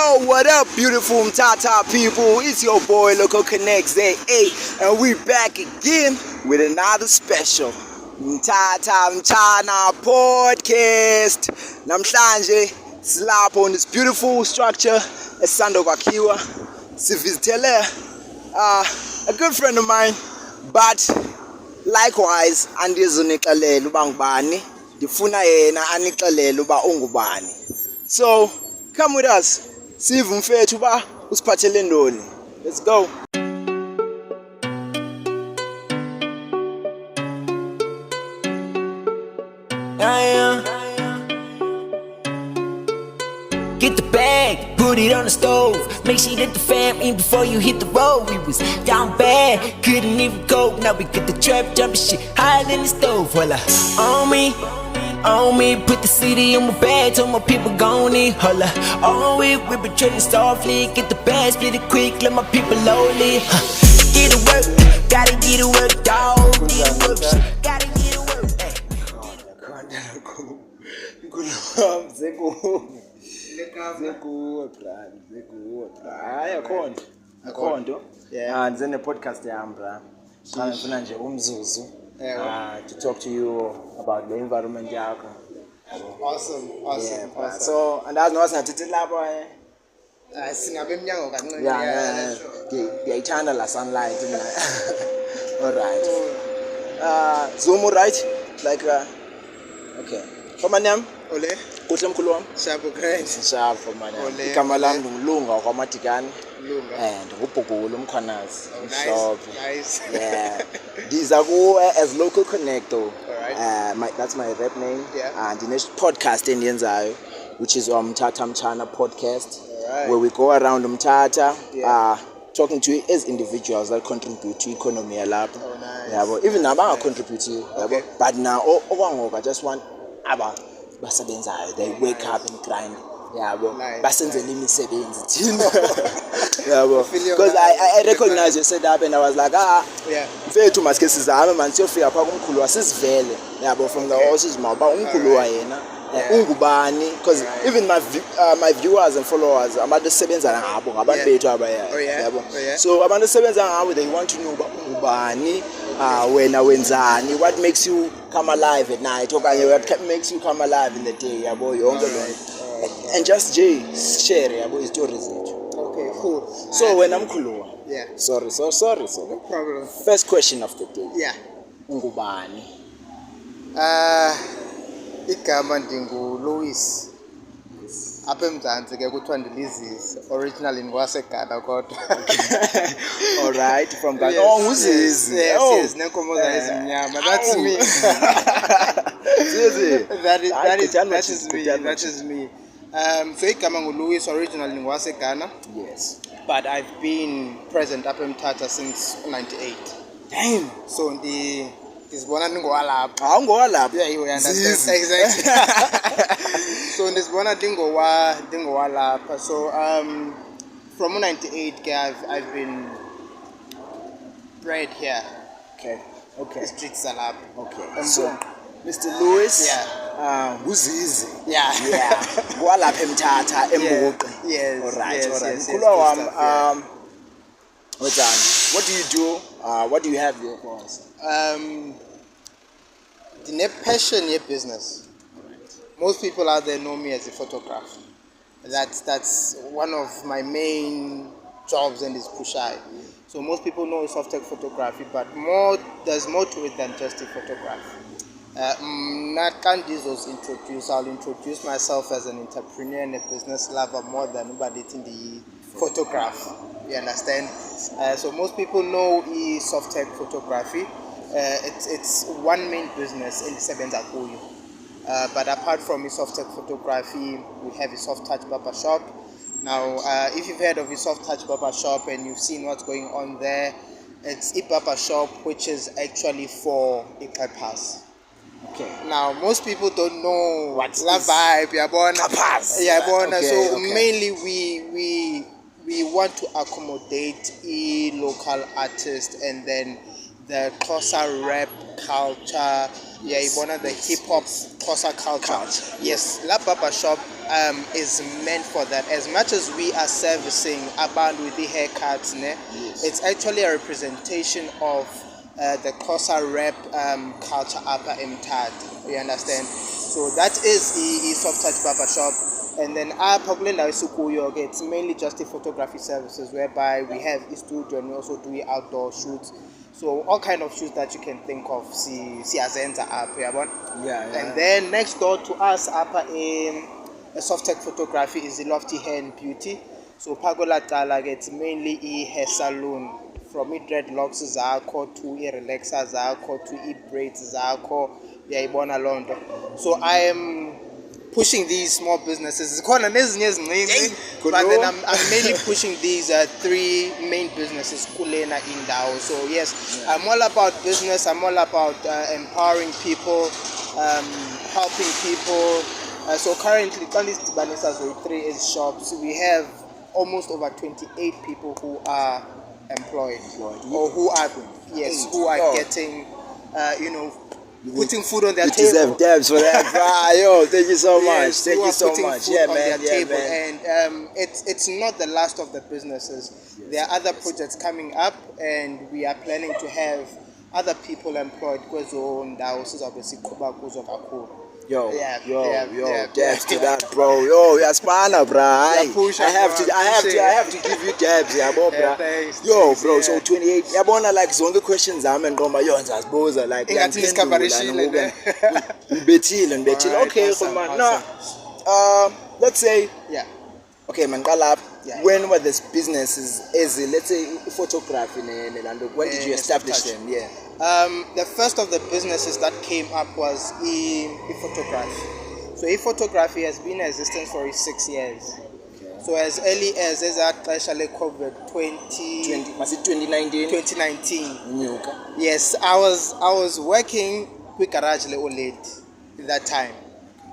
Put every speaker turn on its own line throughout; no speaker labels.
Yo, what up, beautiful Mtata people? It's your boy Loco Connects AA, and we back again with another special Mtata Mchana podcast. Namhlanje silapho on this beautiful structure esisanda kwakhiwa. Sivizitele a good friend of mine, but likewise andizonixelela uba ngubani, ndifuna yena anixelele uba ungubani. So come with us. Sive mfethu ba usiphathele ndoni. Let's go.
Get the bag, put it on the stove. Make sure that the fam eat before you hit the road. We was down bad, couldn't even cope. Now we get the trap jumping shit higher than the stove. Holla, on me, put the city on my bag. Told my people gon' eat. Holla, on we been trading softly. Get the bag, split it quick, let my people lowly. Get to work, gotta get to work, dog. Get to work, shit, gotta get to work.
Akhondo. Yeah. Ndize ne-podcast yami bra. Ngifuna nje umzuzu to talk to you about the environment yakho.
Awesome.
Yeah, so andazi noba singathethe lapho
Singabe emnyango kancane.
Yeah. Ngiyayithanda la sunlight mina. All right. Zoom right? Like okay. From my name?
Ole.
Kuhle mkhulu wami.
Shabu great.
Sharp man.
Ole.
Igama lami ngilunga kwaMatikani.
Lunga.
And ngubhugulu umkhwanazi.
Nice.
Yeah. Ndiza kuwe as Local Connect though.
Alright.
That's my rap name.
Yeah.
And the podcast endiyenzayo, which is Mtata Mchana podcast.
Alright.
Where we go around Mtata,
Yeah.
talking to you as individuals that contribute to economy yalapha.
Oh, nice.
Yeah, but even now I contribute to
Okay.
but now I just want basebenzayo, they wake up and grind. Yeah, bro.
Nice.
Basenzele imisebenzi thina. Yeah, bro.
Feel
Because I recognize your setup and I was like,
Yeah.
mfethu masike sizame man siyofika pha kumkhulu wasizivele. Yeah, bro, from the horses mouth ba umkhulu wa yena. Ungubani, because even my viewers and followers abantu sebenza ngabo ngabantu bethu abaya. Yabo. So abantu sebenza ngabo, they want to know ba ungubani, wena wenzani, what makes you come alive at night, okanye what makes you come alive in the day, yabo yonke lo. And just share yabo stories zethu.
Okay, cool.
So when I'm khuluwa.
Yeah.
Sorry.
No problem.
First question of the day.
Yeah.
Ungubani?
Igama ndingu Louis. Apha eMzantsi ke kuthiwa ndilizisi. Originally ngwaseGhana kodwa.
All right, from Ghana.
Yes,
Oh, uzizi.
Yes, nenkomo ezimnyama. That's me. That is me. So igama nguLouis, originally ngwaseGhana.
Yes.
But I've been present up in Mthatha since 98.
Damn.
So ndizibona ndingowalapha.
Awungowalapha.
Yeah, you understand. Exactly. So ndizibona ndingowalapha. So from 98 I've been bred here.
Okay.
Streets alapha.
Okay. So Mr. Louis, uzizi.
Yeah.
Ngowalapha eMthatha eMbuqi.
Yes.
All right.
Yes,
Mkhulu wami, what do you do? What do you have here for us?
Passion in business. Most people out there know me as a photographer. That's one of my main jobs and is Pushai. So most people know soft tech photography, but there's more to it than just a photograph. I'll introduce myself as an entrepreneur and a business lover more than anybody in the photograph. You understand? So most people know soft tech photography. It's one main business in Sebenza Kuyu. But apart from soft tech photography, we have a soft touch barber shop. Now, if you've heard of a soft touch barber shop and you've seen what's going on there, it's a barber shop which is actually for a purpose.
Okay.
Now, most people don't know
what's
la vibe,
Kapas.
So mainly we want to accommodate a local artist and then the Xhosa rap culture, Yeah, you wanna the hip hop Xhosa culture. Yes, La Barber Shop is meant for that. As much as we are servicing abantu with the haircuts, ne, it's actually a representation of the Xhosa rap culture upper Mthatha. You understand? So that is the Soft Touch Barber Shop. And then it's mainly just the photography services whereby we have a studio and we also do outdoor shoots. So all kind of shoots that you can think of, see Azenza up here. And then next door to us up in Soft Tech Photography is the Lofty Hair and Beauty. So Pagola Tala gets mainly a hair salon. From dreadlocks zakho to relaxer zakho to braids zakho uyayibona lonto. So I am pushing these small businesses but then I'm mainly pushing these three main businesses kulena indawo. So yes, I'm all about business, I'm all about empowering people, helping people. So currently Banisa Zoe 3 is shops. We have almost over 28 people who are employed or who are getting putting food on their
you
table.
deserve dabs for that. Yo, thank you so much. Thank you so much.
Yeah, man. And it's not the last of the businesses. There are other projects coming up, and we are planning to have other people employed.
Yo, dabs to that, bro. Yo, you're spana, bro. I have to give you dabs, yeah, bro.
Thanks.
Yo, bro. So 28. Yeah, bona like zonke questions I'm and goma yo nzasboza like betile. Okay,
awesome,
man.
awesome.
Now, let's say
Yeah.
okay, man. Kalap.
Yeah.
When were this businesses? Let's say photography, when did you establish them? Yeah.
The first of the businesses that came up was e-photography. So e-photography has been in existence for 6 years. Okay. So as early as COVID
2019.
2019. Yes, I was working with Garage late at that time.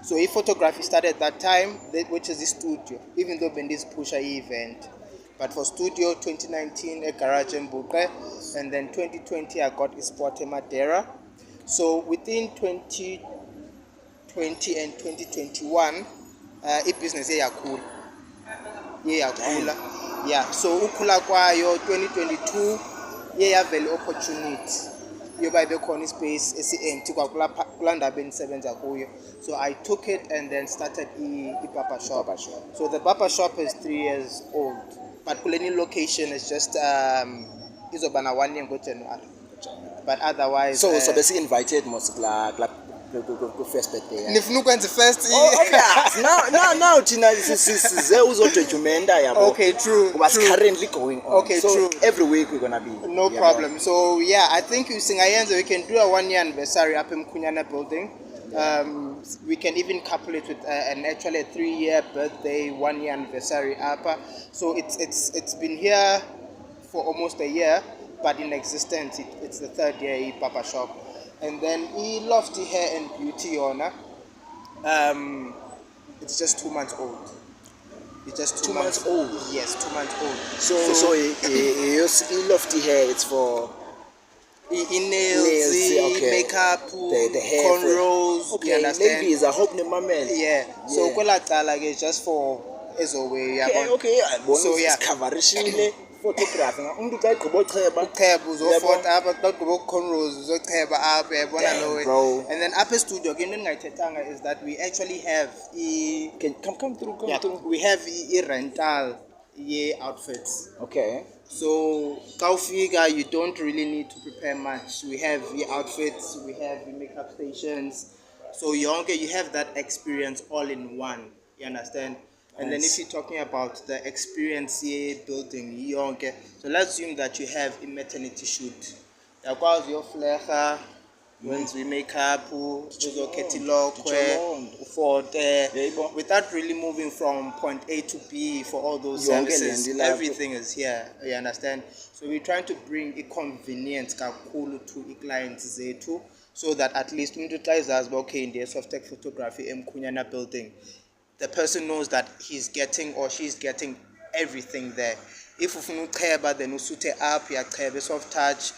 So e-photography started at that time, which is the studio, even though Bendis pushed an event. But for studio 2019 a garage in Buke, and then 2020 I got Sport Madeira. So within 2020 and 2021 business cool. Yeah, so ukula kwayo 2022 very opportunity. Yoba bekhona space esi-empty kwakulanda benisebenza kuyo. So I took it and then started barber shop. So the barber shop is 3 years old. But Kuleni location is just izobana 1 year go January. But otherwise
so basically invited most first birthday.
Nifuna ukwenza first.
No thina size uzodocumenta yabo.
Okay, true.
What's currently going on.
Okay,
so
true.
Every week we're gonna be
no problem. So yeah, I think we can do a 1 year anniversary up in Mkhunyana building. We can even couple it with actually a 3-year birthday, 1 year anniversary up. So it's been here for almost a year, but in existence it's the 3rd year barber shop. And then Lofty Hair and Beauty owner. It's just 2 months old. It's just 2 months old. Yes, 2 months old.
So Lofty Hair, it's for
nails,
okay.
Makeup,
the hair,
cornrows.
Okay,
you understand?
ladies, I hope mamel.
Yeah. So it's just for Ezowe.
Okay.
So yeah.
Coverishile photography. Umuntu xa igqiba
ucheba uzofota apha xa ugqiba cornrows uzocheba apha yabona lo. And then up studio ke into endingayithethanga is that we actually have
come through.
We have rental outfits.
Okay.
So Kaufika, you don't really need to prepare much. We have the outfits, we have the makeup stations. So you have that experience all in one. You understand? And then if you're talking about the experience building, so let's assume that you have a maternity shoot. Your flecha, once we make up, without really moving from point A to B for all those services, everything is here. You understand? So we're trying to bring a convenience to the clients too, so that at least when you try okay in the Soft Tech Photography Mkhunyana building, the person knows that he's getting or she's getting everything there. If ufuna ucheba then usute up ya chebe soft touch,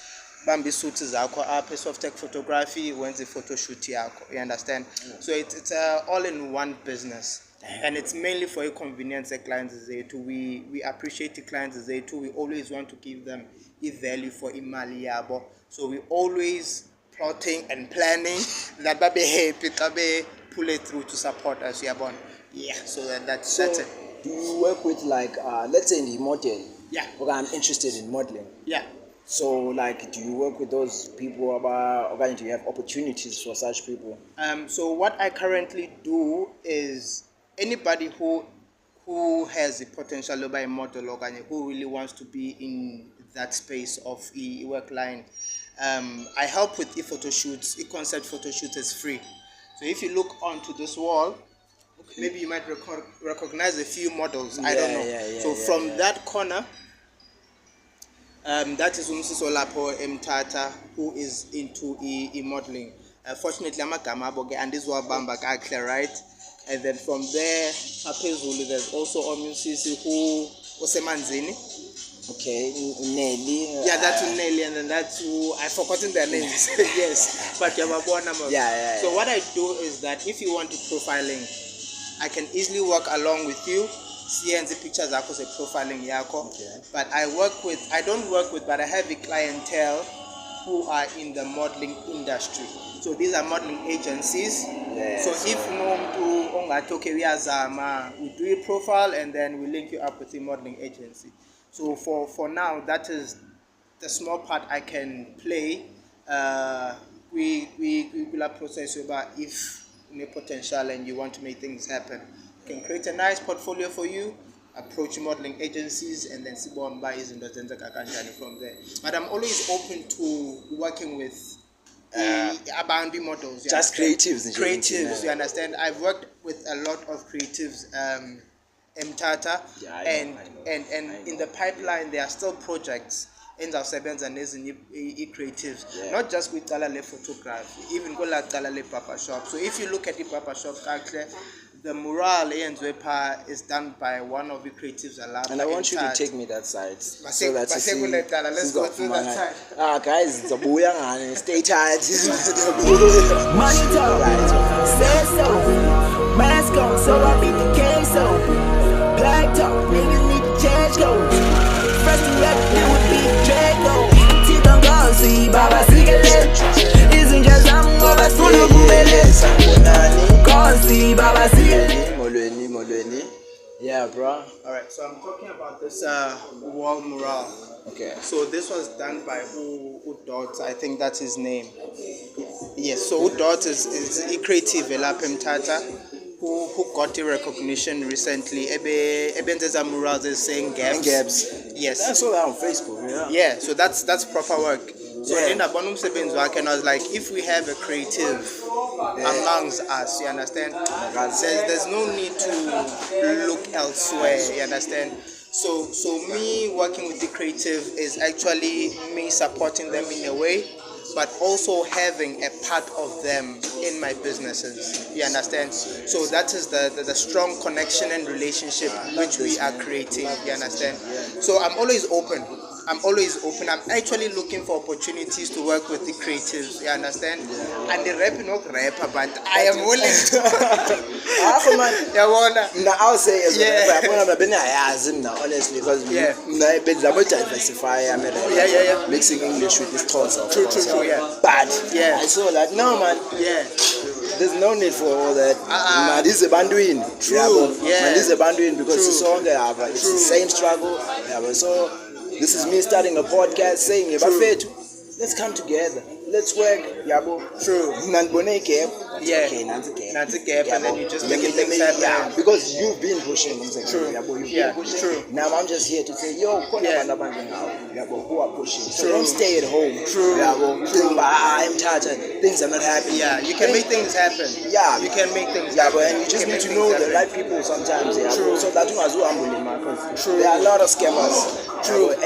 bambi suits zakho apha Softtech Photography wenze photo shoot yakho, you understand? So it's a all-in-one business. And it's mainly for a convenience clients zethu. We appreciate the clients zethu. We always want to give them a value for imali yabo. So we always plotting and planning that babe happy kabe pull it through to support us, yabon. Yeah, so that's it.
Do you work with like let's say in the model?
Yeah.
Okay, I'm interested in modeling.
Yeah.
So like do you work with those people about or do you have opportunities for such people?
So what I currently do is anybody who has the potential to buy a model or who really wants to be in that space of the work line, I help with photo shoots. Concept photo shoots is free. So if you look onto this wall, maybe you might recognize a few models. I don't know. From that corner, that is Umsiso Lapo Mtata, who is into modeling. Fortunately, I'm a Gamabo, and this was Bamba Kakle, right? And then from there, Apezulu, there's also Omusisi who was a Manzini.
Okay, Nelly.
Yeah, that's Nelly, and then that's who I've forgotten their names. Yes, but you have a born number.
Yeah.
So what I do is that if you want to profiling, I can easily work along with you. See and the pictures are called profiling yako.
Okay.
But I don't work with, but I have a clientele who are in the modeling industry. So these are modeling agencies.
Yes.
So if we do a profile and then we link you up with the modeling agency. So for now, that is the small part I can play. We will process about if you have potential and you want to make things happen. We can create a nice portfolio for you, approach modeling agencies, and then see what buy is in the from there. But I'm always open to working with Abandi models.
Just creatives.
Creatives, you understand? I've worked with a lot of creatives. Mtata, and in the pipeline there are still projects in the sevens and creatives, not just with Dalale photography, even go like Dalale Papa Shop. So if you look at the Papa Shop, the mural is done by one of the creatives.
And I want you to take me that side. So
that
you see.
Let's go through that side.
Guys, it's a booyah. Stay tight.
Money talk, said so. Mask on, so I beat the queso. Black talk, niggas need to change codes. First to record would be Draco. Sit on go, see Baba Sigale. Isn't just I'm over Sulu Bubele. Go see Baba Sigale.
Molweni. Yeah, bro.
Alright, so I'm talking about this wall mural.
Okay.
So this was done by Udot, I think that's his name. Yes, so Udot is a creative Elapem Tata. Who got the recognition recently. Ebenzeza murals is saying gaps. Yes.
I saw that on Facebook,
yeah. So that's proper work. So in the Bonum Sebens work, and I was like, if we have a creative amongst us, you understand? There's no need to look elsewhere, you understand? So me working with the creative is actually me supporting them in a way, but also having a part of them in my businesses, you understand? So that is the strong connection and relationship which we are creating, you understand? So I'm always open. I'm actually looking for opportunities to work with the creatives, you understand? And the rap not rapper, but I am willing to.
Now I'll say as well, honestly, because diversify, mixing English with this thoughts.
True, yeah.
But I saw that no man.
Yeah.
There's no need for all that. This is a banduin.
True. Yeah.
This is a banduin because it's all there. It's the same struggle. So this is me starting a podcast saying, let's come together. Let's work.
True.
Yeah. Okay,
that's a gap, and then you just make things happen.
Yeah, because you've been pushing.
True. True.
Now I'm just here to say, who are pushing. So don't stay at home.
True.
I'm tired. Things are not happening.
Yeah, you can make things happen.
Yeah,
you can make things happen.
And you just need to know the right people sometimes.
True.
So that was who I'm willing,
True.
There are a lot of scammers. True. And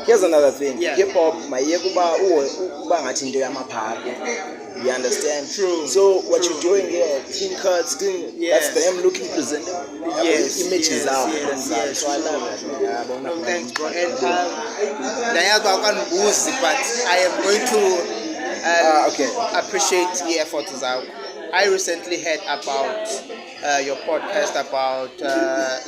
here's another thing.
Yeah.
Hip hop, my yekuba ngathi into yamaphara. You understand?
True.
So what you're doing here, clean cuts,
Yes.
that's them looking presentable.
Yes,
Images
yes,
out.
yes.
So I love it. Yeah,
No, thanks, bro. And but I am going to
okay.
appreciate the efforts out. I recently heard about your podcast about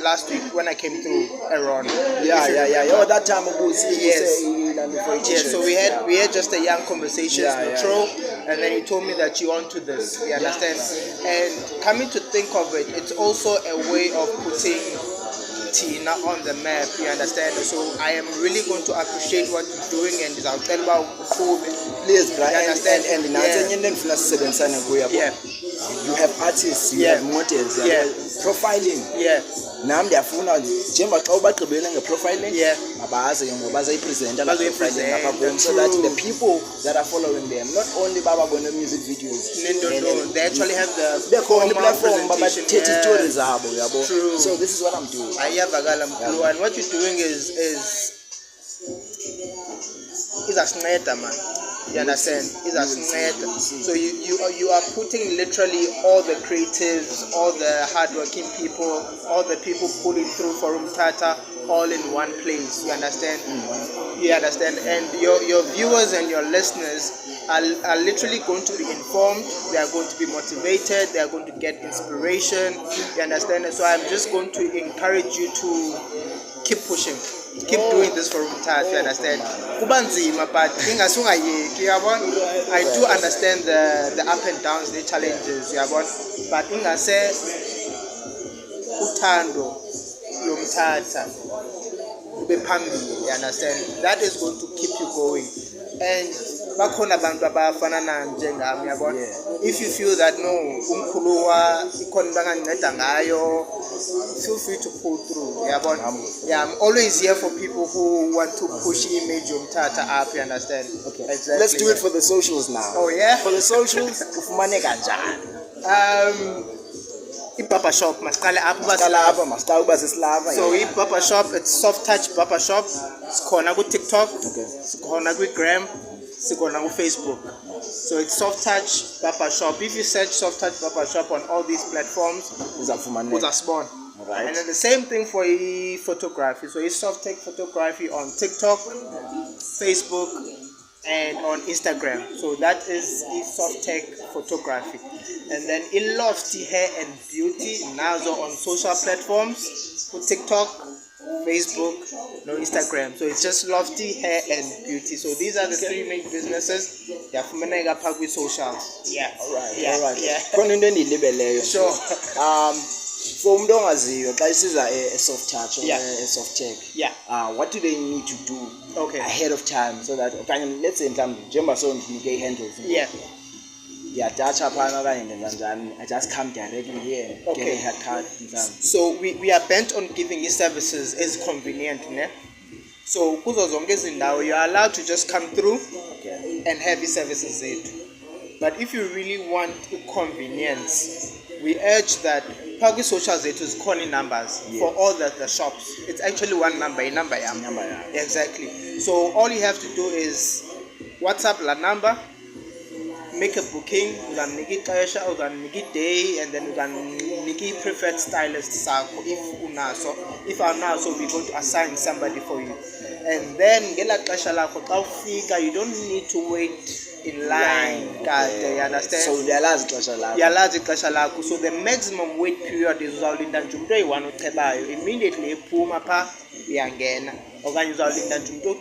last week when I came through Aaron.
Yeah. Oh, that time ago,
Yes. Yeah, so we had just a young conversation, intro, and then he told me that you onto this. You understand? And coming to think of it, it's also a way of putting Tina on the map. You understand? So I am really going to appreciate what you're doing, and I'll tell about
please, bro.
You understand?
And now
Yeah.
you have artists, you have models, you have profiling.
Yeah.
Nam ndiyafuna njengoba xa ubagqibele ngeprofiling
Yeah.
mabaze ke ngoba bazayipresenta la profiling
Bazoyipresenta,
ngapha kum, so that the people that are following them not only bababone music videos
They actually have the
bekhona
presentation,
iplatform babathethe stories
yeah.
zabo yabo.
True.
So this is what I'm doing.
Ayavakala mkhulu, and what you're doing is a sniper, man. You understand? Is a sniper. So you are putting literally all the creatives, all the hardworking people, all the people pulling through for Umtata, all in one place. You understand? You understand? And your viewers and your listeners are literally going to be informed. They are going to be motivated. They are going to get inspiration. You understand? And so I'm just going to encourage you to keep pushing. Keep doing this for Umtata, you understand? Kubanzima, but I do understand the up and downs, the challenges, but ingase uthando lomthatha bephambili, you understand? That is going to keep you going. And bakhona abantu abafana njengami, yabona. If you feel that no umkhulu ikhona banganceda ngayo, feel free to pull through. Yeah, I'm always here for people who want to push image Umtata up, you understand?
Okay.
Exactly.
Let's do it for the socials now.
Oh yeah?
For the socials, ufumaneka njani?
I-barber shop, masiqale apho
Masiqala uba sisilapha.
So i-barber shop, it's Soft Touch Barber Shop. Sikhona ku-TikTok,
Okay.
sikhona ku-Gram, sikhona ku-Facebook. So it's Soft Touch Barber Shop. If you search Soft Touch Barber Shop on all these platforms,
Uzafumaneka.
uzasibona.
Right.
And then the same thing for photography. So it's Soft Tech Photography on TikTok, Facebook, and on Instagram. So that is Soft Tech Photography. And then Lofty Hair and Beauty, nazo on social platforms, for TikTok, Facebook, no Instagram. So it's just Lofty Hair and Beauty. So these are the three main businesses. Yeah, for with social. Yeah.
Alright.
Yeah.
Khona into endiyilibeleyo.
Sure.
For umuntu ongaziyo xa isiza soft touch or
Yeah.
soft tech.
Yeah.
What do they need to do ahead of time so that okanye let's say mhlawumbi njengoba sondinike i-handles.
Yeah.
Ndiyatatsha phana okanye ndenza njani. I just come directly here,
Okay.
get a haircut mhlawumbi.
So we are bent on giving you services as convenient, ne? So kuzo zonke izindawo you are allowed to just come through
Okay.
and have your services zethu. But if you really want convenience, we urge that Pagi Social zethu is calling numbers for all the shops. It's actually one number, a number yam.
Number yam.
Exactly. So all you have to do is WhatsApp la number, make a booking, uzamnika ixesha, uzamnika day, and then uzamnika preferred stylist sakho if unaso. If awunaso, we're going to assign somebody for you. And then ngela xesha lakho xa ufika, you don't need to wait in line. You understand?
So uyalazi ixesha lakho.
Uyalazi ixesha lakho. So the maximum wait period is uzawulinda nje umuntu oyi-1 ocebayo. Immediately ephuma pha uyangena. Okanye uzawulinda nje umuntu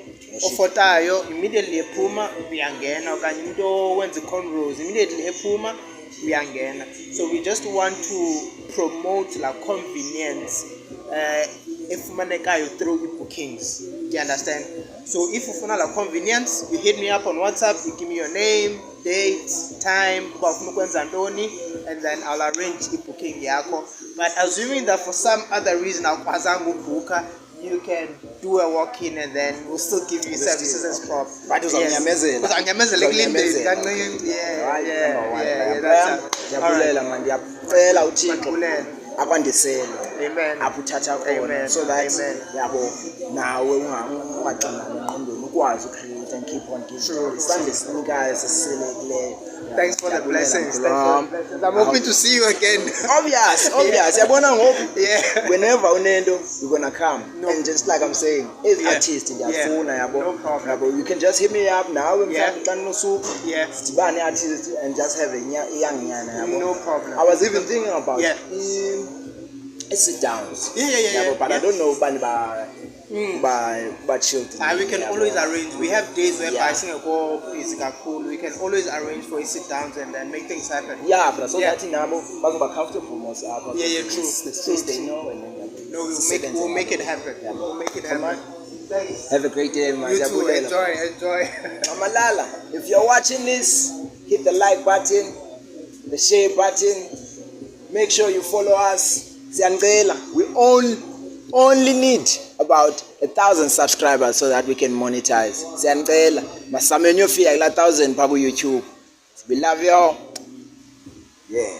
ofotayo, immediately ephuma uyangena. Okanye umuntu owenza cornrows, immediately ephuma uyangena. So we just want to promote la convenience efumanekayo through bookings. You understand? So if you find a convenience, you hit me up on WhatsApp, you give me your name, date, time, and then I'll arrange the booking yako. But assuming that for some other reason you can do a walk-in and then we'll still give you services as prop.
But uzawunyamezela. Ndiyabulela man, ndiyacela uThixo akwandisele apho uthatha khona so that yabo nawe ungaxinani engqondweni ukwazi ucreate and keep on giving.
True.
Sunday sneakers is silly.
Thanks for the blessings. Thanks for the blessings. I'm hoping to see you again.
Obvious.
Yeah.
Whenever unendo, you're gonna come.
No.
And just like I'm saying, as
Yeah.
artist in your
Yeah.
phone,
No problem.
you can just hit me up now.
Yeah.
Yeah.
Yeah.
Artist and just have a young
No problem.
I was even thinking about
Yeah.
sit downs.
Yeah.
But I don't know by children.
We can always arrange. We have days where
Yeah.
Singapore is cool. We can always arrange for a sit downs and then make things happen.
Yeah, but so
Yeah.
that nabo bazoba comfortable most apha.
Yeah, true.
The space they
True.
know and then
No, we'll make it happen.
Yeah.
We'll make it
Come
happen.
on.
Thanks.
Have a great day, man.
You too. Enjoy.
Malala, if you're watching this, hit the like button, the share button. Make sure you follow us. Siyangcela. We only need about 1,000 subscribers so that we can monetize. Siyangcela. Masame nyofika kula 1,000 pabu YouTube. We love you all. Yeah.